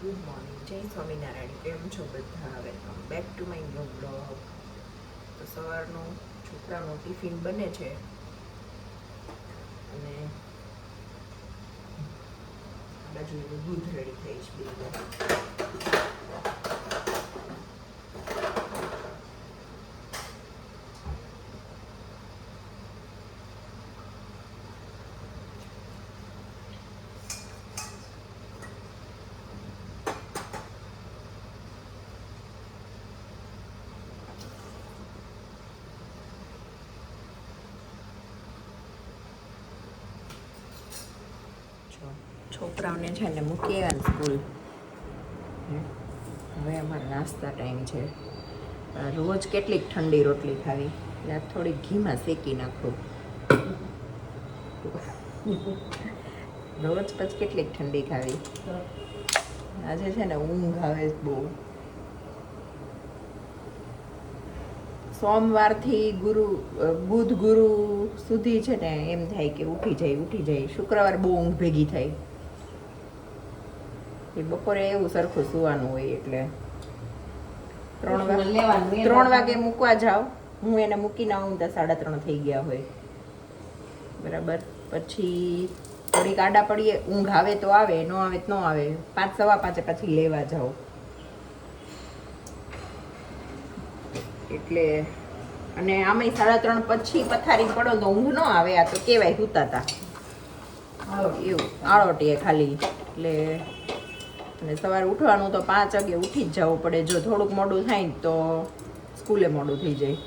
Good morning, જય સ્વામિનારાયણ. કેમ છો બધા? Welcome back to my new blog. તો સવારનું છોકરાનું ટિફિન બને છે અને આ બાજુ દૂધ રેડી થઈ છે બીજું. છોકરાઓને છે ને મૂકી આવ્યા સ્કૂલ. હવે અમારે નાસ્તા ટાઈમ છે. રોજ કેટલીક ઠંડી રોટલી ખાવી એટલે આ થોડીક ઘીમાં શેકી નાખું. રોજ પછી કેટલીક ઠંડી ખાવી. આજે છે ને ઊંઘ આવે બહુ. સોમવારથી બુધ ગુરુ સુધી છે ને એમ થાય કે ઉઠી જાય. શુક્રવાર બહુ ઊંઘ ભેગી થાય. બપોરે એવું સરખું સુવાનું હોય એટલે 3 વાગે મૂકવા જાવ. હું એને મૂકીને આવું તો 3:30 થઈ ગયા હોય. બરાબર. પછી થોડીક આડા પડીએ, ઊંઘ આવે તો આવે, ન આવે તો ન આવે. 5, 5:15 પછી લેવા જાઓ એટલે. અને આમે 3:30 પછી પથારી પડો તો ઊંઘ ન આવે. આ તો કેવાય સૂતા હતા એવું આળોટીએ ખાલી. એટલે અને સવારે ઉઠવાનું તો 5 વાગે ઉઠી જ જવું પડે. જો થોડુંક મોડું થાય ને તો સ્કૂલે મોડું થઈ જાય.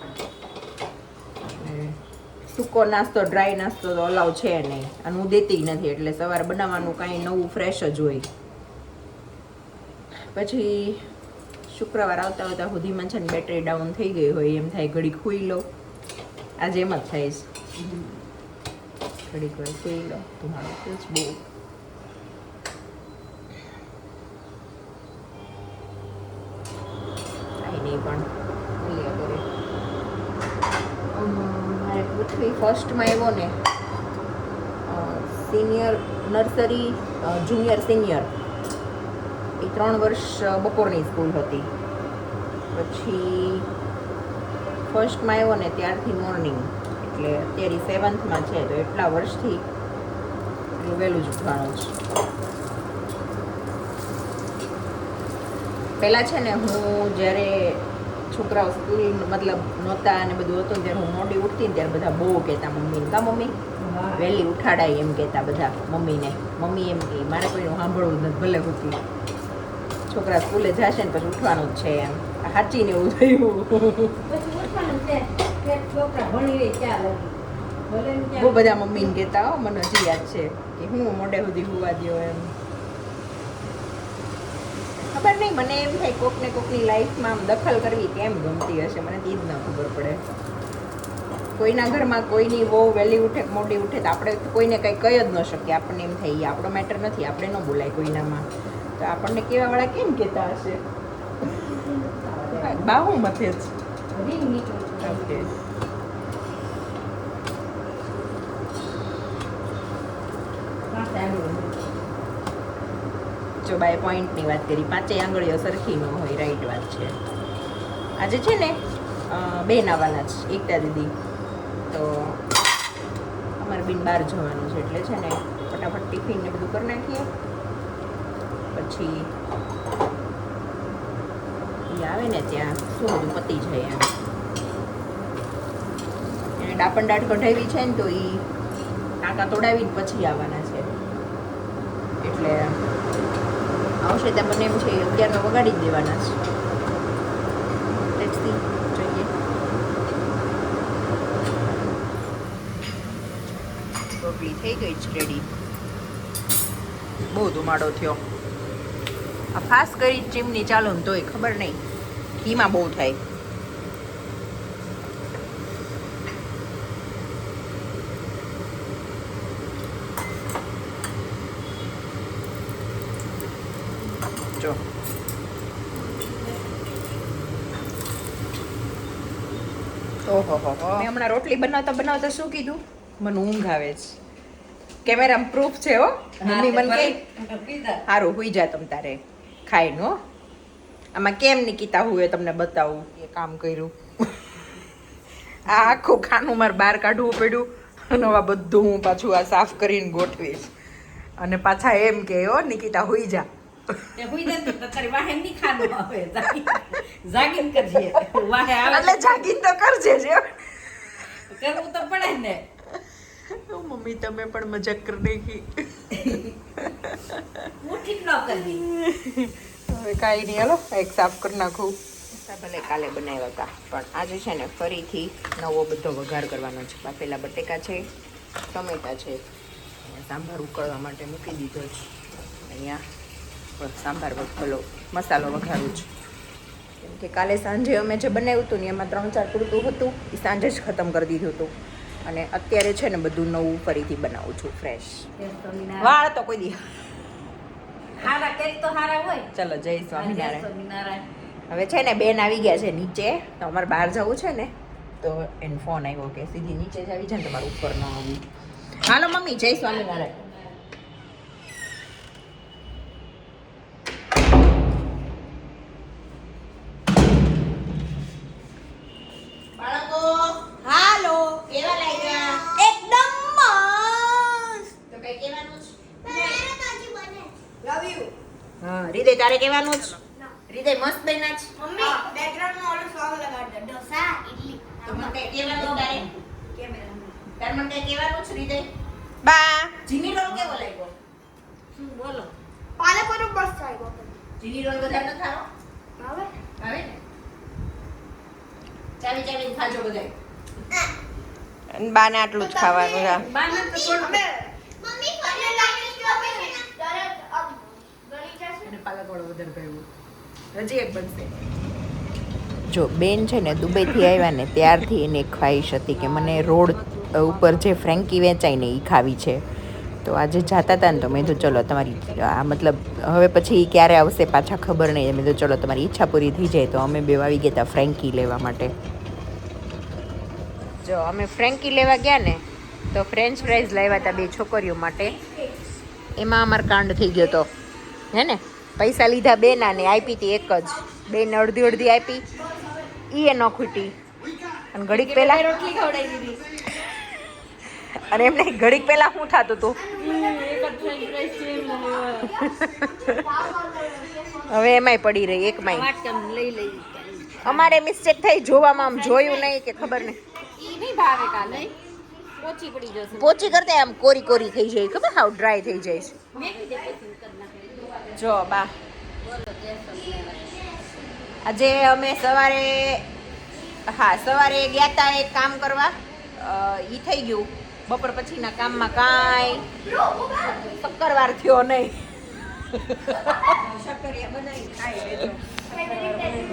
સૂકો નાસ્તો, ડ્રાય નાસ્તો તો અલાવ છે નહીં અને હું દેતી નથી. એટલે સવારે બનાવવાનું કાંઈ નવું ફ્રેશ જ હોય. પછી શુક્રવાર આવતા સુધીમાં છે ને બેટરી ડાઉન થઈ ગઈ હોય એમ થાય ઘડીક સૂઈ લો. આજે એમ જ થાય છે. ઘડીક વાર સૂઈ લો તો મારું જ બહુ. પણ મારે પૃથ્વી ફર્સ્ટમાં આવ્યો ને, સિનિયર નર્સરી, જુનિયર સિનિયર એ 3 વર્ષ બપોરની સ્કૂલ હતી. પછી ફર્સ્ટમાં આવ્યો ને ત્યારથી મોર્નિંગ. એટલે અત્યારે 7થમાં છે તો એટલા વર્ષથી વહેલું જ ઉઠવાનું છે. પહેલાં છે ને હું જ્યારે છોકરાઓ સ્કૂલ મતલબ નહોતા અને બધું હતું ત્યારે હું મોડી ઉઠતી ને ત્યારે બધા બહુ કહેતા મમ્મીને, કા મમ્મી વહેલી ઉઠાડાય એમ કહેતા બધા મમ્મીને. મમ્મી એમ કહે મારે કોઈનું સાંભળવું નથી, ભલે ઉઠી. છોકરા સ્કૂલે જશે ને પછી ઉઠવાનું જ છે એમ. સાચીને એવું થયું. બહુ બધા મમ્મીને કહેતા હો, મને હજી યાદ છે કે હું મોડે સુધી હોવા દો એમ. ખબર નહીં, મને એમ થાય કોકને કોકની લાઈફમાં આમ દખલ કરવી કેમ ગમતી હશે. મને તો જ ન ખબર પડે. કોઈના ઘરમાં કોઈની બહુ વહેલી ઉઠે મોડી ઉઠે તો આપણે કોઈને કંઈ કહી જ ન શકીએ. આપણને એમ થાય આપણો મેટર નથી, આપણે ન બોલાય કોઈનામાં. તો આપણને કહેવાવાળા કેમ કહેતા હશે? બાહુ મથે જ. ઓકે. જો બાય પોઈન્ટની વાત કરી, 5 આંગળીઓ સરખી ન હોય, રાઈટ વાત છે. આજે છે ને 2 આવવાના છે, એકતા દીદી. તો અમારે બેન બહાર જવાનું છે એટલે છે ને ફટાફટ ટિફિન ને બધું કરી નાખીએ. પછી એ આવે ને ત્યાં શું બધું પતી જાય એમ. એને ડાપણ દાઢ કઢાવી છે ને તો એ ટાંકા તોડાવીને પછી આવવાના છે. એટલે આવશે ત્યાં મને એમ છે 11 વગાડી જ દેવાના છે. લેટ્સ સી, જોઈએ. રોટલી થઈ ગઈ છે રેડી. બહુ ધુમાડો થયો. આ ફાસ્ટ કરી ચીમની ચાલો ને તોય ખબર નહીં, ઘીમાં બહુ થાય. જો ઓહો હો હો. મેં હમણાં રોટલી બનાવતા શું કીધું? મને ઊંઘ આવે છે. કેમેરામાં પ્રૂફ છે હો. મમ્મી મને કહે સારું હુઈ જા તમ તારે. ખાઈને હો. આમાં કેમ નિકિતા હું તમને બતાવું એ કામ કર્યું. આ આખું ખાનું મારે બહાર કાઢવું પડ્યું અને આ બધું હું પાછું આ સાફ કરીને ગોઠવીશ. અને પાછા એમ કે હો નિકિતા હુઈ જા. એટલે જાગીન તો કરજે જ. કરવું તો પડે ને. મમ્મી તમે પણ મજાક કરી નાખી. હવે કાંઈ નહીં, હાલો એક સાફ કરી નાખું. ભલે કાલે બનાવ્યા હતા પણ આજે છે ને ફરીથી નવો બધો વઘાર કરવાનો છે. બાફેલા બટેકા છે, ટમેટા છે, સાંભાર ઉકળવા માટે મૂકી દીધો છે. અહીંયા સાંભાર પેલો મસાલો વઘારું છે. કેમ કે કાલે સાંજે અમે જે બનાવ્યું હતું ને એમાં 3-4 પૂરતું હતું, એ સાંજે જ ખતમ કરી દીધું હતું. અને અત્યારે છે ને બધું નવું ફરીથી બનાવું છું, ફ્રેશ. વાળ તો કોઈ દી હારા કેક તો હારા હોય. ચલો જય સ્વામિનારાયણ. હવે છે ને બેન આવી ગયા છે નીચે, તો અમારે બહાર જવું છે ને તો એનો ફોન આવ્યો કે સીધી નીચે જ આવી જાય ને તમારે ઉપર ન આવવું. હાલો મમ્મી જય સ્વામિનારાયણ. બાળકો હાલો, કેવા લાગ્યા? એકદમ મસ્ત. તો કઈ કહેવાનું છે? Love you. હા હૃદય તારે કહેવાનું છે? હૃદય મસ્ત બન્યા છે. મમ્મી બેકગ્રાઉન્ડ માં ઓલો સોંગ લગાડ દે. ઢોસા ઇડલી. તો મને કઈ કહેવાનું તારે? કેમેરા. તારે મને કઈ કહેવાનું છે હૃદય? બા જીની રોલ કેવો લાગ્યો? બોલો. પાલકોનો મસ્ત આવ્યો. જીની રોલ બધા ન ખાઓ? આવે આવે ને? ચાવી ચાવીને ખાજો બધાય. અને બાને આટલું જ ખાવાનું છે. બાને તો થોડું મમ્મી મને લાગે છે કે અમે તરત ગળી જશે. અને પાલકોળો વધારે ભાવ્યું. હજી એક બનશે. જો બેન છે ને દુબઈથી આવ્યા ને ત્યારથી એની એક ખ્વાહિશ હતી કે મને રોડ ઉપર જે ફ્રેન્કી વેચાય ને એ ખાવી છે. તો આજે જતા હતા ને તો મેં કીધું ચલો તમારી આ મતલબ હવે પછી ક્યારે આવશે પાછા ખબર નહીં. મેં કીધું ચલો તમારી ઈચ્છા પૂરી થઈ જાય. તો અમે બે આવી ગયા હતા ફ્રેન્કી લેવા માટે. જો અમે ફ્રેન્કી લેવા ગયા ને તો ફ્રેન્ચ ફ્રાઈઝ લાવ્યા હતા બે છોકરીઓ માટે. એમાં અમારો કાંડ થઈ ગયો હતો હે ને. પૈસા લીધા બે ના ને આપી હતી એક જ. બેને અડધી અડધી આપી, એ ન ખૂટી. અને ઘડીક પહેલા રોટલી ખવડાવી દીધી. અને એમને ઘડીક પહેલા શું થતું હતું હવે એમાંય પડી રહી એકમાંય. લઈ લઈ અમારે મિસ્ટેક થઈ જોવામાં, આમ જોયું નહીં કે ખબર નહીં. ઈ નહીં ભાવે કાલે ઓછી પડી જશે. પોચી કરતા આમ કોરી કોરી થઈ જાય, ખબર હાવ ડ્રાય થઈ જાય છે. મેકી દે પછી કરી નાખે. જો બા બોલો જય સ્વામિનારાયણ. આજે અમે સવારે ગયા હતા એક કામ કરવા. ઈ થઈ ગયું. બપોર પછીના કામમાં કાંઈ શક્કરવાર થયો નહીં. શક્કરિયા બનાવી ખાઈ લેજો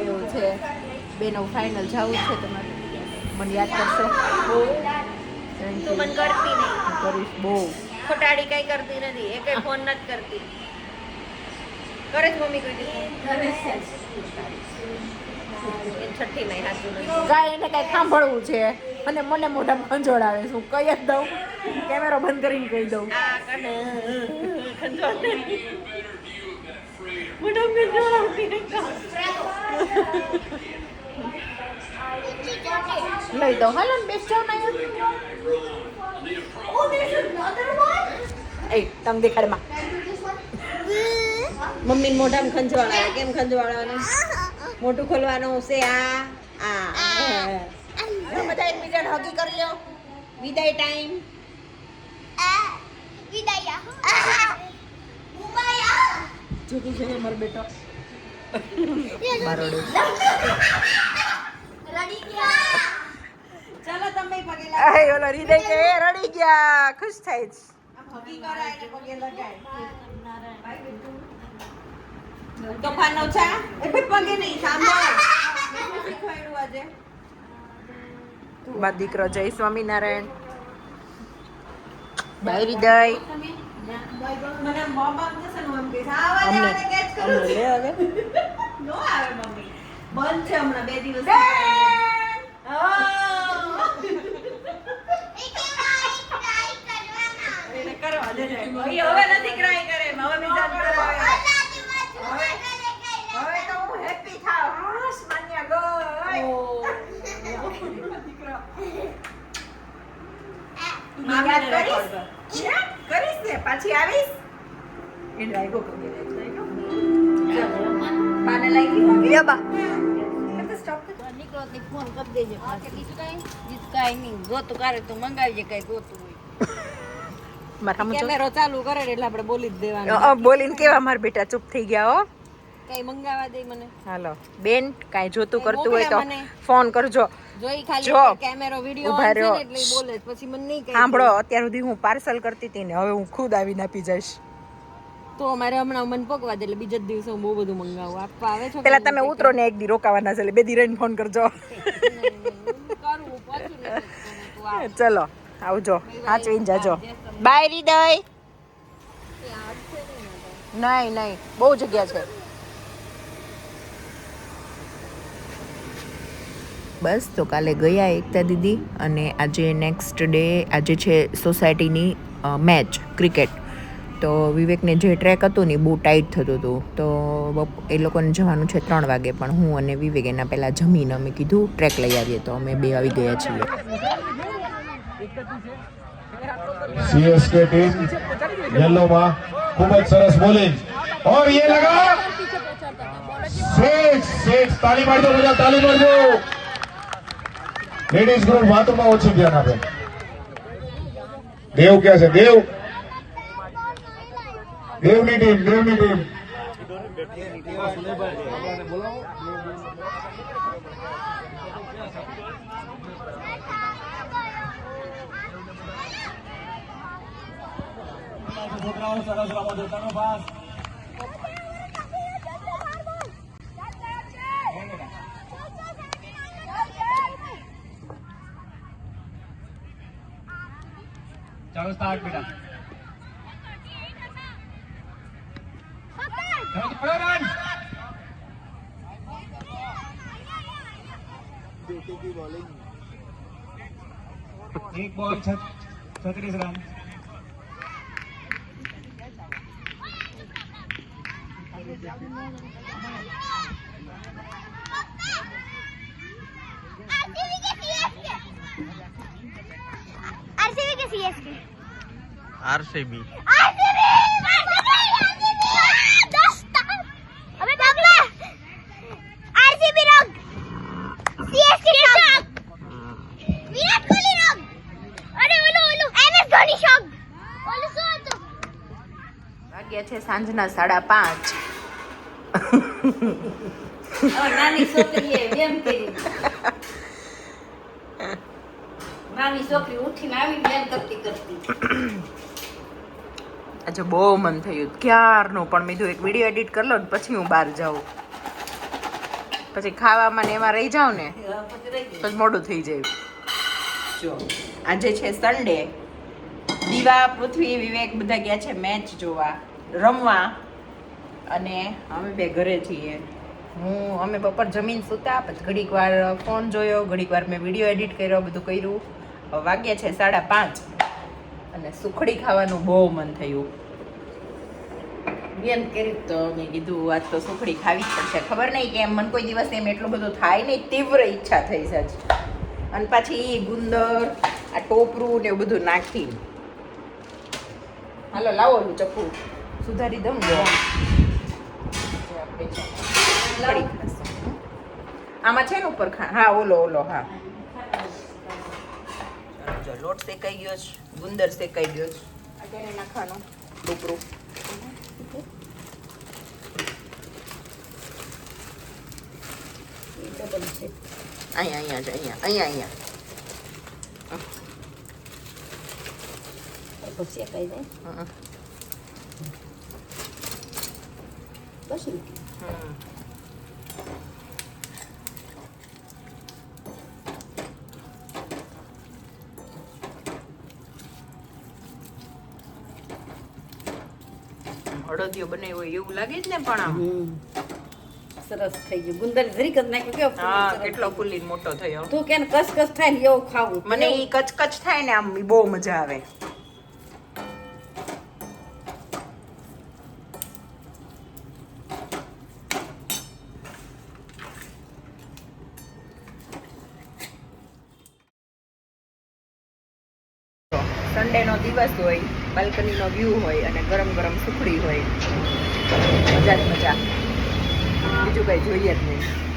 એવું છે. બેનો ફાઇનલ જવું છે તમારે? મને યાદ કરશો? તું મને કરતી નહીં. કરીશ બહુ. ખોટાડી કઈ કરતી નથી. એકે ફોન નથી કરતી. કરે છે મમ્મી કોઈ કરે છે. એ છઠ્ઠી માં હાથું નથી. કાંઈ એને કાંઈ સાંભળવું છે અને મને મોઢામાં ખંજોળાવે છે. હું કહી જ દઉં, કેમેરો બંધ કરીને કહી દઉં. આ કને ખંજોળ મોઢામાં ખંજોળાવતી લઈ દઉં. હાલો ને બેસ જાવ ને. એ તમ દેખાડમાં મમ્મી મોઢામાં ખંજવાળા. કેમ ખંજવાળાનું? મોઢું ખોલવાનું છે. બધા એકબીજાને હગી કરી લો. વિદાય ટાઈમ. જોતું છે મારો બેટો. મારોડો. ચાલો તમે પગે એ ઓલો હૃદય કે એ રડી ગયા, ખુશ થાય છે. હગી કરાય ને પગે લગાય. તોફાન ઓછા એ પગે નહીં સાંભળ. શીખવાડ્યું આજે. બા દીકરો જય સ્વામિનારાયણ. બાય હૃદય. મને મોબાઈલ જશે ને એમ કે અમને લે હવે. નો આવે મમ્મી. બંધ છે હમણાં 2 દિવસ. હવે નથી ક્રાય કરે. હવે બીજા કરાવે. હવે યાદ કરીશ કરીશ ને પાછી આવીશ એ લાગ્યો કે બાને લાગી યો બા સ્ટોપ નીકળો તે ફોન કરી દેજે કાંઈ નહીં ગોતું કરે તો મંગાવજે કાંઈ ગોતું હોય કેમેરો ચાલુ કરે એટલે આપણે બોલી જ દેવાનું બોલીને કેવા મારા બેટા ચૂપ થઈ ગયા હો કઈ મંગાવા દે મને હાલો બેન કાંઈ જોતું કરતું હોય તો ફોન કરજો જોઈ ખાલી કેમેરો વિડિયો ઓન છે ને એટલે ઈ બોલે પછી મને નહીં કહે સાંભળો અત્યાર સુધી હું પાર્સલ કરતી હતી ને હવે હું ખુદ આવીને આપી જઈશ તો મારે હમણાં મન પકવા દે એટલે બીજા જ દિવસે હું બહુ બધું મંગાવું આપવા આવે છો પેલા તમે ઉતરો ને એક દી રોકાવાના છે એટલે બે દી રહીને ફોન કરજો ચલો આવજો હાચવીને જાજો બાય હૃદય નહીં નહીં બહુ જગ્યા છે બસ તો કાલે ગયા એકતા દીદી અને આજે નેક્સ્ટ ડે આજે છે સોસાયટીની મેચ ક્રિકેટ તો વિવેકને જે ટ્રેક હતું ને બહુ ટાઈટ થતું હતું તો એ લોકોને જવાનું છે 3 વાગે પણ હું અને વિવેક એના પહેલાં જમીને અમે કીધું ટ્રેક લઈ આવીએ તો અમે 2 આવી ગયા છીએ सीएसके टीम येलो में खूब सरस बॉलिंग और ये लगा सिक्स ताली मार दो मुझे ताली मार दो लेडीज ग्रुप बातों में ओछी ध्यान आपे देव क्या है देव देवनी टीम છોકરાઓ સરસ રમો દેતાનો પાસ ચાલો સ્ટાર્ટ બેટા ચાલો પડો રન एक बॉल 36 रन आरसीबी अबे बगला आरसीबी रोग सीएसके शॉक विराट कोहली रोग अरे ओलो एमएस धोनी शॉक ओलो શું હતું વાગ્યા છે સાંજના 5:30 નાની છોકરીએ એમ કરી નાની છોકરી ઉઠીને આવી બેન કરતી આજે બહુ મન થયું ક્યારનું પણ મેં કીધું એક વિડીયો એડિટ કરી લો ને પછી હું બહાર જાઉં પછી ખાવામાં ને એમાં રહી જાઉં ને પછી મોડું થઈ જાય જો આજે છે સન્ડે દીવા પૃથ્વી વિવેક બધા ગયા છે મેચ જોવા રમવા અને અમે બે ઘરે છીએ અમે બપોર જમીન સૂતા પછી ઘડીક વાર ફોન જોયો ઘડીક વાર મેં વિડીયો એડિટ કર્યો બધું કર્યું હવે વાગ્યા છે 5:30 અને સુખડી ખાવાનું બહુ મન થયું બેન કરી તો મેં કીધું આજ તો સુખડી ખાવી જ પડશે ખબર નહીં કે મને કોઈ દિવસ એમ એટલું બધું થાય નહીં તીવ્ર ઈચ્છા થઈ છે અને પાછી ગુંદર આ ટોપરું ને એવું બધું નાખી હાલો લાવો ઓલું ચપ્પુ સુધારી દઉં ને આમાં છે ને ઉપર હા ઓલો હા જો લોટ શેકાઈ ગયો છે ગુંદર શેકાઈ ગયો છે અત્યારે નાખવાનું ટોપરું અહીંયા છે અહીંયા પછી કઈ જાય પછી અડદિયો બનાવ્યો હોય એવું લાગે જ ને પણ આમ સરસ થઈ ગયું ગુંદર જરી કદ નાખ્યો કેવો હા કેટલો ફૂલી મોટો થયો તું કેને કસ થાય ને એવું ખાવું મને ઈ કચકચ થાય ને આમ ઈ બહુ મજા આવે સન્ડેનો દિવસ હોય, બાલ્કનીનો વ્યૂ હોય અને ગરમ ગરમ સુખડી હોય, મજા જ મજા, બીજું કંઈ જોઈએ જ નહીં.